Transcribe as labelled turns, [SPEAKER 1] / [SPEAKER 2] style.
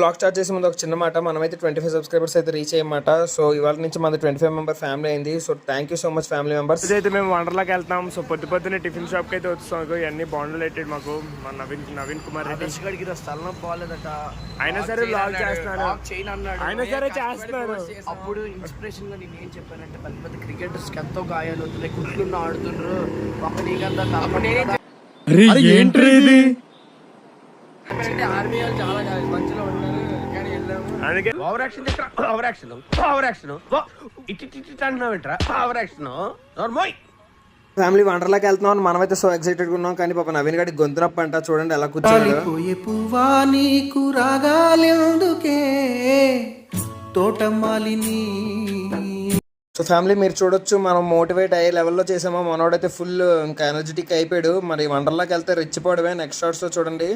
[SPEAKER 1] Vlog start చేసే ముందు ఒక చిన్న మాట, మనమైతే 25 సబ్స్క్రైబర్స్ అయితే రీచ్ అయ్యమాట. సో ఇవాళ నుంచి మన 25 మెంబర్ ఫ్యామిలీ అయింది. So thank you so much family members.
[SPEAKER 2] అయితే మేము వండర్లాకి వెళ్తాం. సో పొద్దున్నే టిఫిన్ షాప్కి అయితే వస్తాం. ఇవన్నీ బాండ్ రిలేటెడ్ మాకు మా నవీన్ కుమార్ రెడ్డి
[SPEAKER 3] స్థలం బాగాలేదట,
[SPEAKER 2] అయినా సరే వ్లాగ్ చేస్తున్నాను,
[SPEAKER 3] చేయను అన్నాడు.
[SPEAKER 2] అయినా సరే చేస్తున్నాను.
[SPEAKER 3] అప్పుడు ఇన్స్పిరేషన్ గా నేను ఏం చెప్పానంటే, పెద్ద పెద్ద క్రికెటర్స్ కి ఎంతో గాయాలు అవుతున్నాయి, కుట్లున్న ఆడుతుండ్రు, ఒక నీకంతా ఆర్మీ వాళ్ళు చాలా మంచిలో ఉన్నారు కానీ వెళ్ళాము.
[SPEAKER 2] అందుకే
[SPEAKER 3] ఓవర్ యాక్షన్ అంటున్నావు, ఓవర్ యాక్షన్.
[SPEAKER 1] ఫ్యామిలీ వండర్లాకి వెళ్తున్నాం అని మనమైతే సో ఎక్సైటెడ్ గా ఉన్నాం. కానీ పాప నవీన్ గారికి గొంతు నొప్పి అంట, చూడండి ఎలా కూర్చోడు.
[SPEAKER 4] పువ్వా నీకు రాగాలెందుకే తోటమాలిని.
[SPEAKER 1] సో ఫ్యామిలీ మీరు చూడొచ్చు, మనం మోటివేట్ అయ్యే లెవెల్లో చేసామో. మనోడైతే ఫుల్ ఇంకా ఎనర్జెటిక్ అయిపోయాడు. మరి వండర్లాకి వెళ్తే రెచ్చిపోవడమే. నెక్స్ట్ షాట్స్ లో చూడండి.